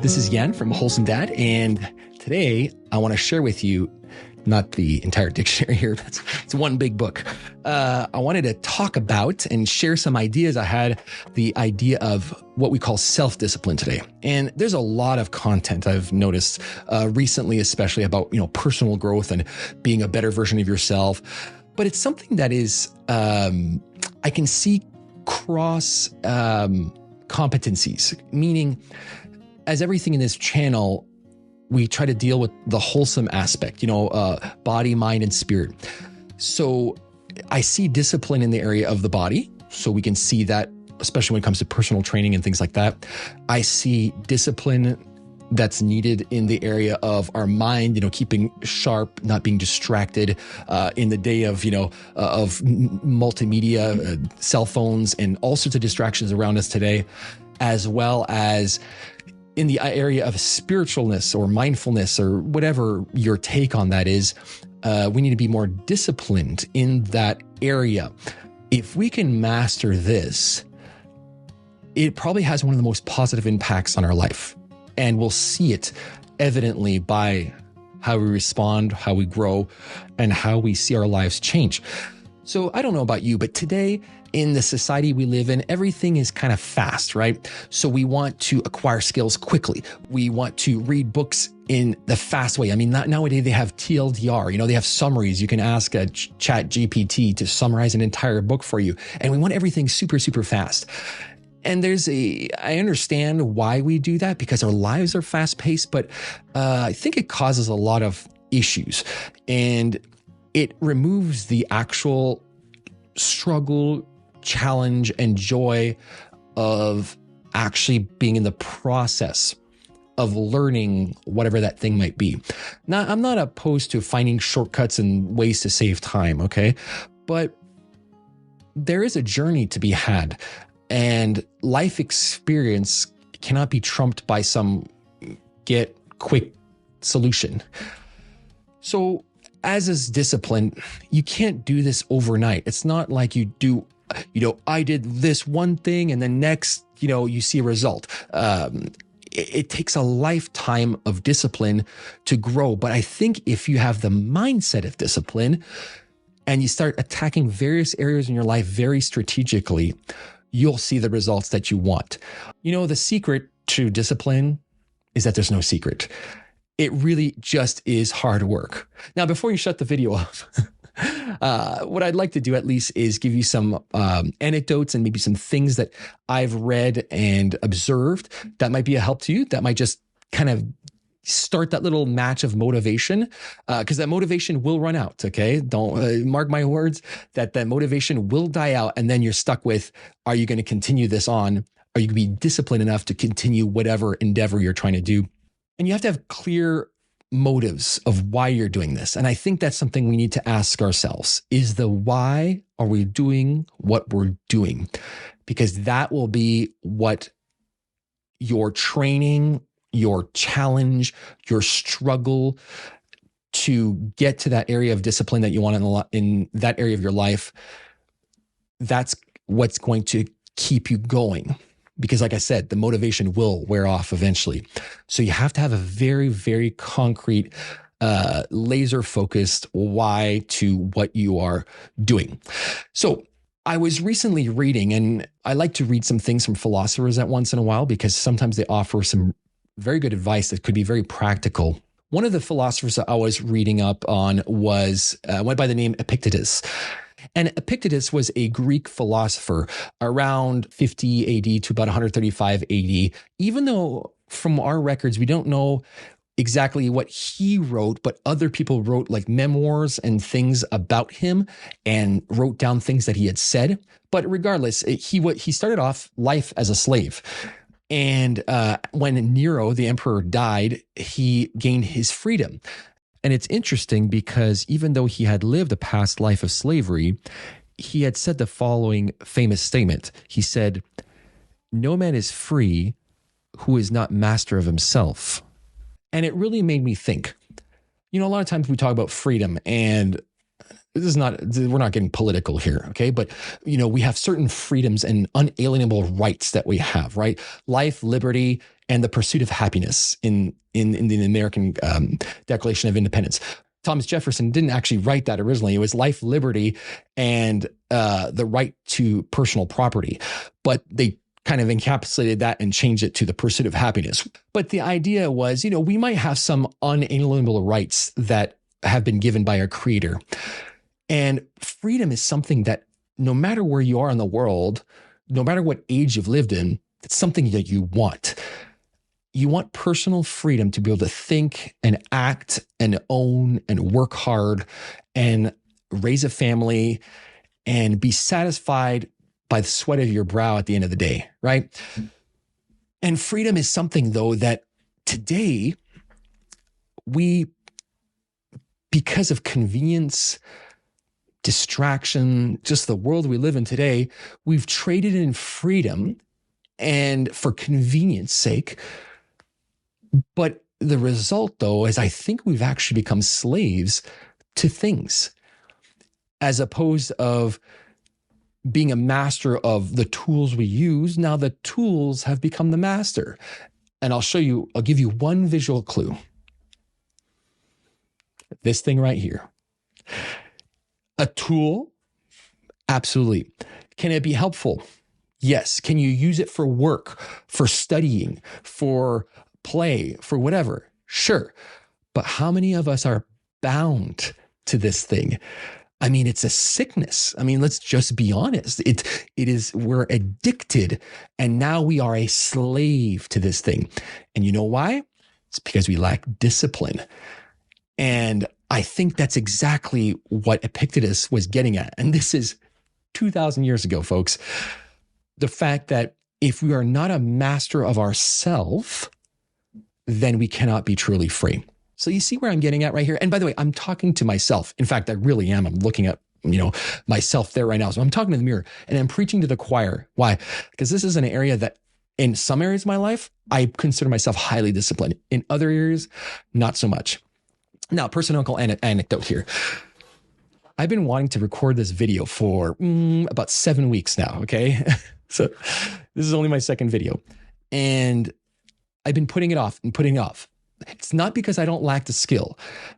This is Yen from Wholesome Dad, and today I want to share with you, not the entire dictionary here, it's one big book. I wanted to talk about and share some ideas. I had the idea of what we call self-discipline today. And there's a lot of content I've noticed recently, especially about, personal growth and being a better version of yourself. But it's something that is, I can see cross competencies, meaning as everything in this channel, we try to deal with the wholesome aspect, body, mind, and spirit. So I see discipline in the area of the body. So we can see that, especially when it comes to personal training and things like that. I see discipline that's needed in the area of our mind, keeping sharp, not being distracted in the day of, of multimedia, cell phones, and all sorts of distractions around us today, as well as in the area of spiritualness or mindfulness or whatever your take on that is. We need to be more disciplined in that area. If we can master this, it probably has one of the most positive impacts on our life. And we'll see it evidently by how we respond, how we grow, and how we see our lives change. So I don't know about you, but today in the society we live in, everything is kind of fast, right? So we want to acquire skills quickly. We want to read books in the fast way. I mean, nowadays they have TLDR, they have summaries. You can ask a chat GPT to summarize an entire book for you. And we want everything super, super fast. And I understand why we do that because our lives are fast paced, but I think it causes a lot of issues and it removes the actual struggle, challenge, and joy of actually being in the process of learning whatever that thing might be. Now, I'm not opposed to finding shortcuts and ways to save time, okay? But there is a journey to be had. And life experience cannot be trumped by some get quick solution. So as is discipline, you can't do this overnight. It's not like you do, I did this one thing and then next, you see a result. It takes a lifetime of discipline to grow. But I think if you have the mindset of discipline and you start attacking various areas in your life very strategically, you'll see the results that you want. The secret to discipline is that there's no secret. It really just is hard work. Now, before you shut the video off, what I'd like to do at least is give you some anecdotes and maybe some things that I've read and observed that might be a help to you, that might just kind of start that little match of motivation, because that motivation will run out, okay? Don't mark my words, that motivation will die out, and then you're stuck with, are you going to continue this on? Are you going to be disciplined enough to continue whatever endeavor you're trying to do? And you have to have clear motives of why you're doing this. And I think that's something we need to ask ourselves. Is the why are we doing what we're doing? Because that will be what your training, your challenge, your struggle to get to that area of discipline that you want in that area of your life, that's what's going to keep you going. Because like I said, the motivation will wear off eventually. So you have to have a very, very concrete, laser-focused why to what you are doing. So I was recently reading, and I like to read some things from philosophers at once in a while because sometimes they offer some very good advice that could be very practical. One of the philosophers that I was reading up on went by the name Epictetus. And Epictetus was a Greek philosopher around 50 AD to about 135 AD. Even though from our records, we don't know exactly what he wrote, but other people wrote like memoirs and things about him and wrote down things that he had said. But regardless, he started off life as a slave. And when Nero, the emperor, died, he gained his freedom. And it's interesting because even though he had lived a past life of slavery, he had said the following famous statement. He said, "No man is free who is not master of himself." And it really made me think. A lot of times we talk about freedom, and we're not getting political here, okay? But, we have certain freedoms and unalienable rights that we have, right? Life, liberty, and the pursuit of happiness in the American Declaration of Independence. Thomas Jefferson didn't actually write that originally. It was life, liberty, and the right to personal property. But they kind of encapsulated that and changed it to the pursuit of happiness. But the idea was, we might have some unalienable rights that have been given by our creator. And freedom is something that no matter where you are in the world, no matter what age you've lived in, it's something that you want. You want personal freedom to be able to think and act and own and work hard and raise a family and be satisfied by the sweat of your brow at the end of the day, right? And freedom is something, though, that today because of convenience, distraction, just the world we live in today, we've traded in freedom and for convenience sake. But the result, though, is I think we've actually become slaves to things as opposed of being a master of the tools we use. Now the tools have become the master. And I'll give you one visual clue. This thing right here. A tool? Absolutely. Can it be helpful? Yes. Can you use it for work, for studying, for play, for whatever? Sure. But how many of us are bound to this thing? I mean, it's a sickness. I mean, let's just be honest. We're addicted, and now we are a slave to this thing. And you know why? It's because we lack discipline. And I think that's exactly what Epictetus was getting at. And this is 2,000 years ago, folks. The fact that if we are not a master of ourself, then we cannot be truly free. So you see where I'm getting at right here? And by the way, I'm talking to myself. In fact, I really am. I'm looking at, myself there right now. So I'm talking to the mirror and I'm preaching to the choir. Why? Because this is an area that in some areas of my life, I consider myself highly disciplined. In other areas, not so much. Now, personal anecdote here. I've been wanting to record this video for about 7 weeks now, okay? So this is only my second video. And I've been putting it off and putting it off. It's not because I don't lack the skill.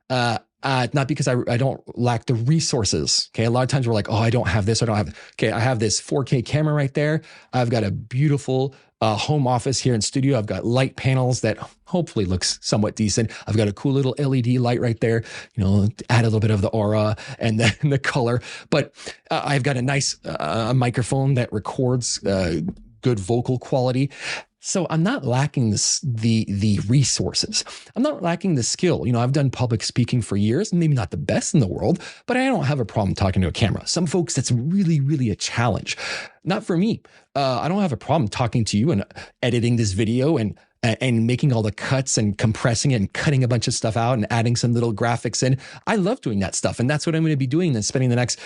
Not because I don't lack the resources. Okay. A lot of times we're like, oh, I don't have this. I have this 4K camera right there. I've got a beautiful home office here in studio. I've got light panels that hopefully looks somewhat decent. I've got a cool little LED light right there, to add a little bit of the aura and the color. But I've got a nice microphone that records good vocal quality. So I'm not lacking the resources. I'm not lacking the skill. I've done public speaking for years, maybe not the best in the world, but I don't have a problem talking to a camera. Some folks, that's really, really a challenge. Not for me. I don't have a problem talking to you and editing this video and making all the cuts and compressing it and cutting a bunch of stuff out and adding some little graphics in. I love doing that stuff. And that's what I'm going to be doing and spending the next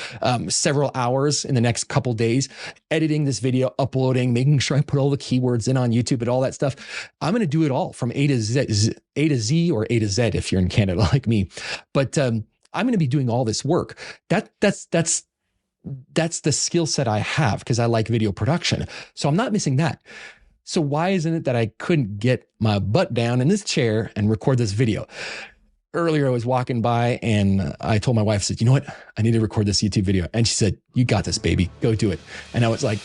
several hours in the next couple days, editing this video, uploading, making sure I put all the keywords in on YouTube and all that stuff. I'm going to do it all from A to Z or A to Z if you're in Canada like me. But I'm going to be doing all this work. That's the skill set I have because I like video production. So I'm not missing that. So why isn't it that I couldn't get my butt down in this chair and record this video? Earlier, I was walking by and I told my wife, I said, you know what? I need to record this YouTube video. And she said, you got this, baby. Go do it. And I was like,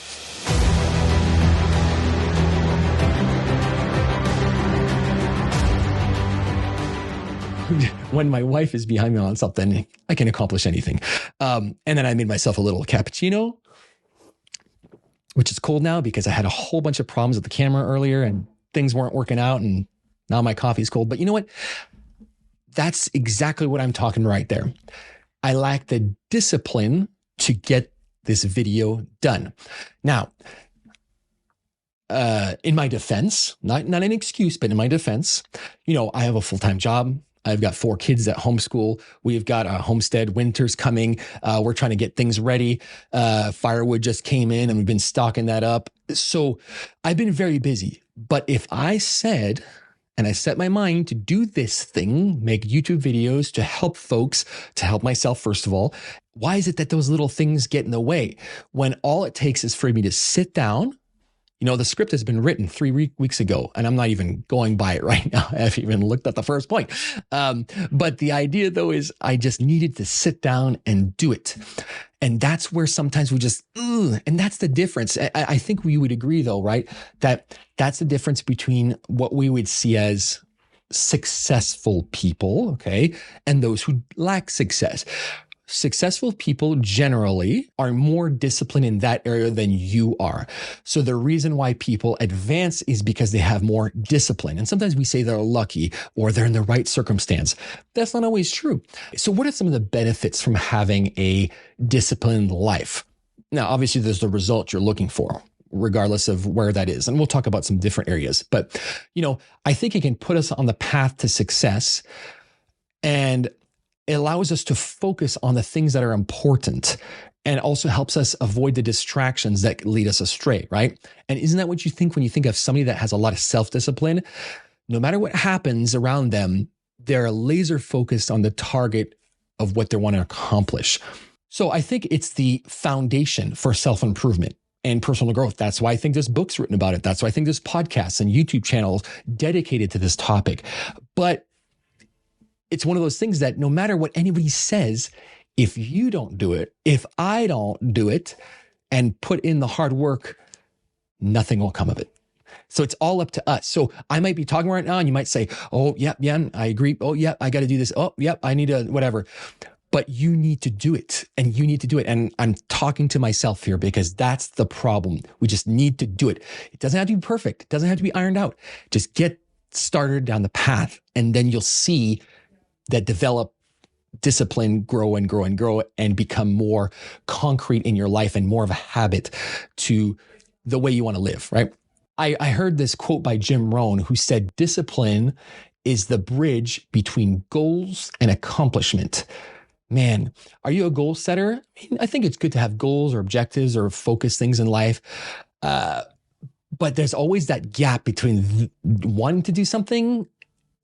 when my wife is behind me on something, I can accomplish anything. And then I made myself a little cappuccino, which is cold now because I had a whole bunch of problems with the camera earlier and things weren't working out. And now my coffee's cold. But you know what? That's exactly what I'm talking right there. I lack the discipline to get this video done. Now, in my defense, not an excuse, but in my defense, I have a full-time job. I've got 4 kids at homeschool. We've got a homestead. Winter's coming. We're trying to get things ready. Firewood just came in and we've been stocking that up. So I've been very busy. But if I said, and I set my mind to do this thing, make YouTube videos to help folks, to help myself, first of all, why is it that those little things get in the way when all it takes is for me to sit down The script has been written 3 weeks ago, and I'm not even going by it right now. I haven't even looked at the first point. But the idea, though, is I just needed to sit down and do it. And that's where sometimes we just, and that's the difference. I think we would agree, though, right? That's the difference between what we would see as successful people, okay, and those who lack success. Successful people generally are more disciplined in that area than you are. So the reason why people advance is because they have more discipline. And sometimes we say they're lucky or they're in the right circumstance. That's not always true. So what are some of the benefits from having a disciplined life? Now, obviously, there's the result you're looking for, regardless of where that is. And we'll talk about some different areas. But, I think it can put us on the path to success, and it allows us to focus on the things that are important, and also helps us avoid the distractions that lead us astray, right? And isn't that what you think when you think of somebody that has a lot of self-discipline? No matter what happens around them, they're laser focused on the target of what they want to accomplish. So I think it's the foundation for self-improvement and personal growth. That's why I think there's books written about it. That's why I think there's podcasts and YouTube channels dedicated to this topic. But it's one of those things that no matter what anybody says, if you don't do it, if I don't do it and put in the hard work, nothing will come of it. So it's all up to us. So I might be talking right now and you might say, oh, yeah, I agree. Oh, yeah, I got to do this. Oh, yeah, I need to, whatever. But you need to do it, and you need to do it. And I'm talking to myself here because that's the problem. We just need to do it. It doesn't have to be perfect. It doesn't have to be ironed out. Just get started down the path, and then you'll see that develop discipline, grow and grow and grow, and become more concrete in your life and more of a habit to the way you want to live, right? I heard this quote by Jim Rohn, who said, discipline is the bridge between goals and accomplishment. Man, are you a goal setter? I think it's good to have goals or objectives or focus things in life. But there's always that gap between wanting to do something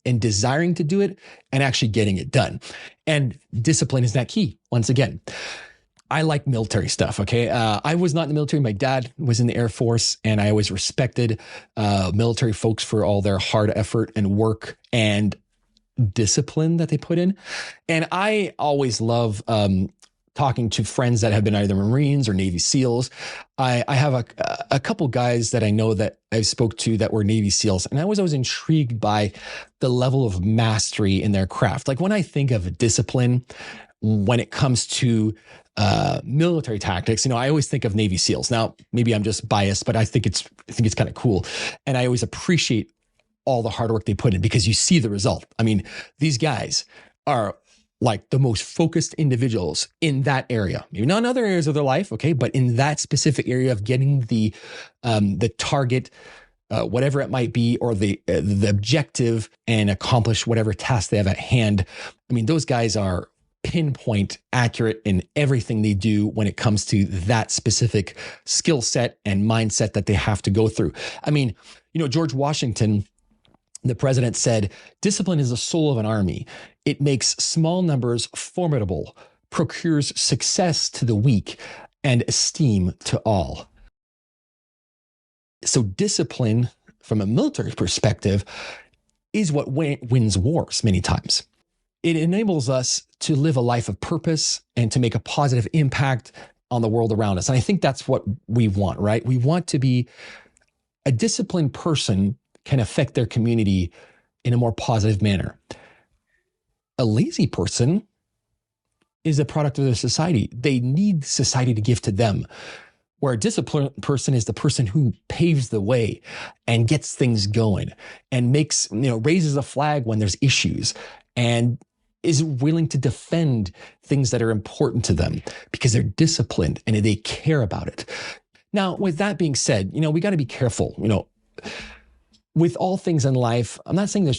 and desiring to do it and actually getting it done. And discipline is that key. Once again, I like military stuff. Okay. I was not in the military. My dad was in the Air Force, and I always respected military folks for all their hard effort and work and discipline that they put in. And I always love talking to friends that have been either Marines or Navy SEALs. I have a couple guys that I know that I spoke to that were Navy SEALs, and I was always intrigued by the level of mastery in their craft. Like when I think of discipline, when it comes to military tactics, I always think of Navy SEALs. Now, maybe I'm just biased, but I think it's kind of cool, and I always appreciate all the hard work they put in because you see the result. I mean, these guys are like the most focused individuals in that area, maybe not in other areas of their life, okay, but in that specific area of getting the target, whatever it might be, or the objective, and accomplish whatever task they have at hand. I mean, those guys are pinpoint accurate in everything they do when it comes to that specific skill set and mindset that they have to go through. I mean, George Washington, the president, said, discipline is the soul of an army. It makes small numbers formidable, procures success to the weak, and esteem to all. So discipline, from a military perspective, is what wins wars many times. It enables us to live a life of purpose and to make a positive impact on the world around us. And I think that's what we want, right? We want to be a disciplined person can affect their community in a more positive manner. A lazy person is a product of their society. They need society to give to them. Where a disciplined person is the person who paves the way and gets things going and makes, raises a flag when there's issues and is willing to defend things that are important to them because they're disciplined and they care about it. Now, with that being said, we got to be careful, with all things in life. I'm not saying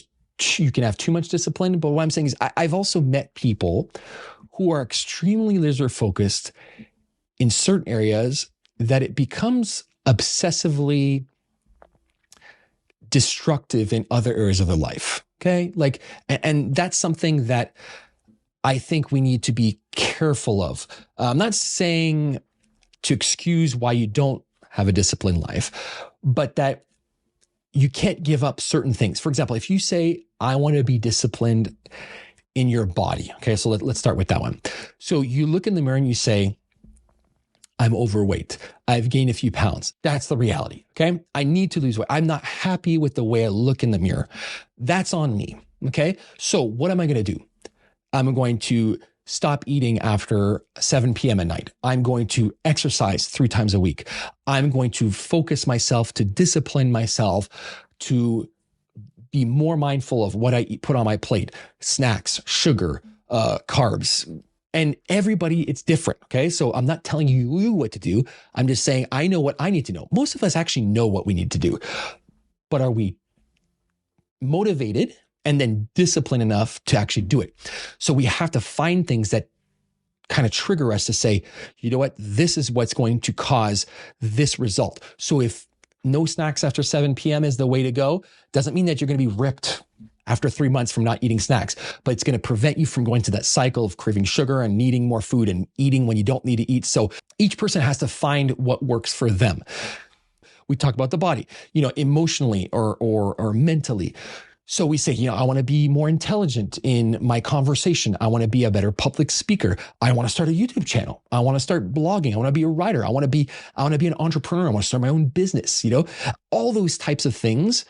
you can have too much discipline, but what I'm saying is I've also met people who are extremely laser focused in certain areas that it becomes obsessively destructive in other areas of their life. Okay. And that's something that I think we need to be careful of. I'm not saying to excuse why you don't have a disciplined life. but that you can't give up certain things. For example, if you say, I want to be disciplined in your body. Okay, so let's start with that one. So you look in the mirror and you say, I'm overweight. I've gained a few pounds. That's the reality. Okay, I need to lose weight. I'm not happy with the way I look in the mirror. That's on me. Okay, so what am I going to do? I'm going to stop eating after 7 p.m. at night. I'm going to exercise 3 times a week. I'm going to focus myself, to discipline myself, to be more mindful of what I put on my plate: snacks, sugar, carbs. And everybody, it's different. Okay. So I'm not telling you what to do. I'm just saying, I know what I need to know. Most of us actually know what we need to do, but are we motivated and then disciplined enough to actually do it? So we have to find things that kind of trigger us to say, you know what, this is what's going to cause this result. So if no snacks after 7 p.m. is the way to go, doesn't mean that you're going to be ripped after 3 months from not eating snacks, but it's going to prevent you from going to that cycle of craving sugar and needing more food and eating when you don't need to eat. So each person has to find what works for them. We talk about the body, emotionally or mentally. So we say, I want to be more intelligent in my conversation. I want to be a better public speaker. I want to start a YouTube channel. I want to start blogging. I want to be a writer. I want to be an entrepreneur. I want to start my own business. All those types of things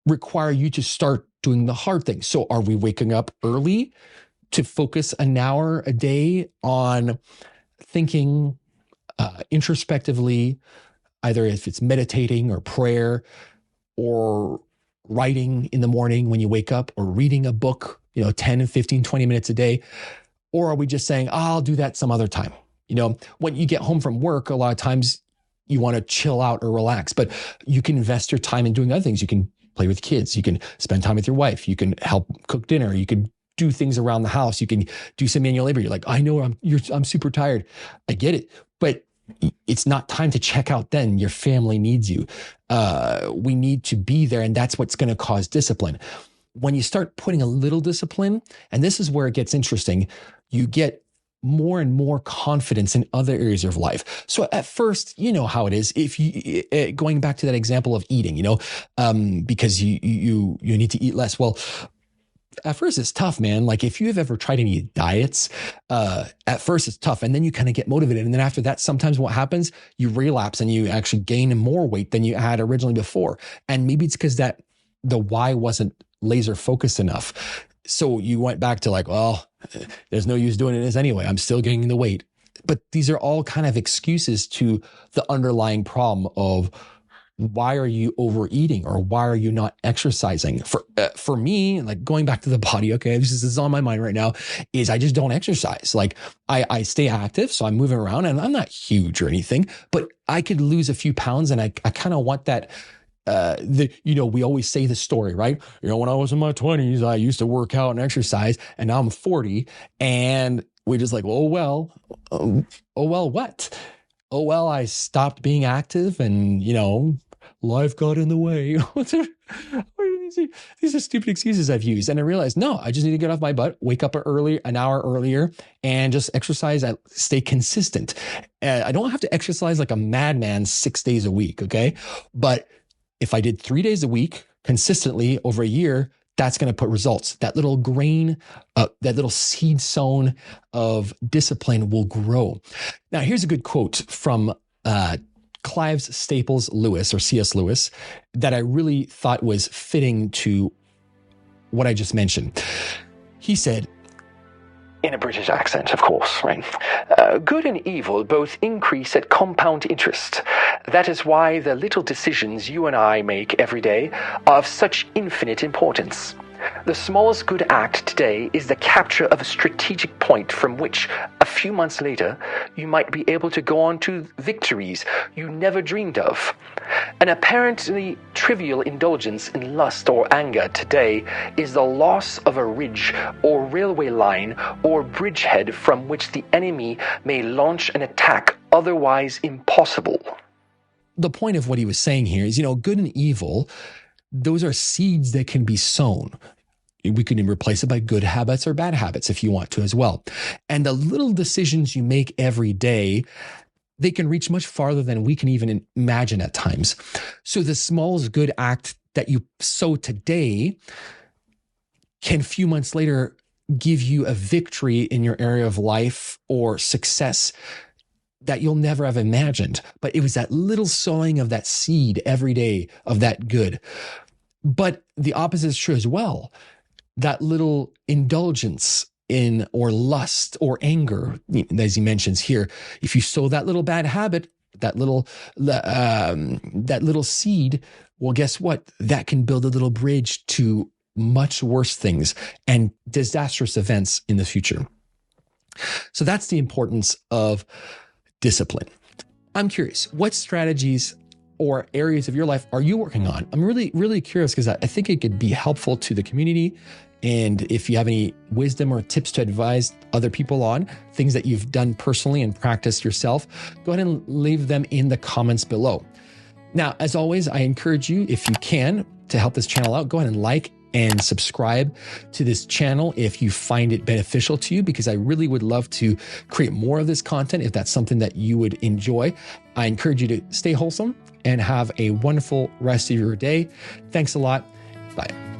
require you to start doing the hard things. So are we waking up early to focus an hour a day on thinking introspectively, either if it's meditating or prayer or writing in the morning when you wake up, or reading a book, 10 and 15, 20 minutes a day? Or are we just saying, I'll do that some other time? When you get home from work, a lot of times you want to chill out or relax, but you can invest your time in doing other things. You can play with kids. You can spend time with your wife. You can help cook dinner. You can do things around the house. You can do some manual labor. You're like, I know I'm super tired. I get it, but it's not time to check out then. Your family needs you. We need to be there, and that's what's going to cause discipline. When you start putting a little discipline, and this is where it gets interesting, you get more and more confidence in other areas of life. So at first, you know how it is. If you, going back to that example of eating, because you need to eat less. Well, at first it's tough, man. Like if you have ever tried any diets, at first it's tough, and then you kind of get motivated. And then after that, sometimes what happens, you relapse and you actually gain more weight than you had originally before. And maybe it's because that the why wasn't laser focused enough. So you went back to like, well, there's no use doing this anyway. I'm still gaining the weight. But these are all kind of excuses to the underlying problem of why are you overeating, or why are you not exercising? For me, like going back to the body, okay, this is on my mind right now, is I just don't exercise. Like I stay active, so I'm moving around, and I'm not huge or anything, but I could lose a few pounds, and I kind of want that. We always say the story, right? When I was in my 20s, I used to work out and exercise, and now I'm 40, and we're just like, what? Oh, well, I stopped being active, and, life got in the way. These are stupid excuses I've used. And I realized, no, I just need to get off my butt, wake up early, an hour earlier, and just exercise. I stay consistent. I don't have to exercise like a madman 6 days a week. Okay. But if I did 3 days a week consistently over a year, that's going to put results. That little grain, that little seed sown of discipline will grow. Now, here's a good quote from Clive Staples Lewis, or C.S. Lewis, that I really thought was fitting to what I just mentioned. He said, in a British accent, of course, right? Good and evil both increase at compound interest. That is why the little decisions you and I make every day are of such infinite importance. The smallest good act today is the capture of a strategic point from which, a few months later, you might be able to go on to victories you never dreamed of. An apparently trivial indulgence in lust or anger today is the loss of a ridge or railway line or bridgehead from which the enemy may launch an attack otherwise impossible. The point of what he was saying here is, good and evil, those are seeds that can be sown. We can replace it by good habits or bad habits if you want to as well. And the little decisions you make every day, they can reach much farther than we can even imagine at times. So the smallest good act that you sow today can a few months later give you a victory in your area of life or success that you'll never have imagined. But it was that little sowing of that seed every day of that good. But the opposite is true as well. That little indulgence in or lust or anger, as he mentions here, if you sow that little bad habit, that little seed, well, guess what? That can build a little bridge to much worse things and disastrous events in the future. So that's the importance of discipline. I'm curious, what strategies or areas of your life are you working on? I'm really, really curious because I think it could be helpful to the community. And if you have any wisdom or tips to advise other people on things that you've done personally and practiced yourself, go ahead and leave them in the comments below. Now, as always, I encourage you, if you can, to help this channel out, go ahead and like and subscribe to this channel if you find it beneficial to you, because I really would love to create more of this content if that's something that you would enjoy. I encourage you to stay wholesome and have a wonderful rest of your day. Thanks a lot. Bye.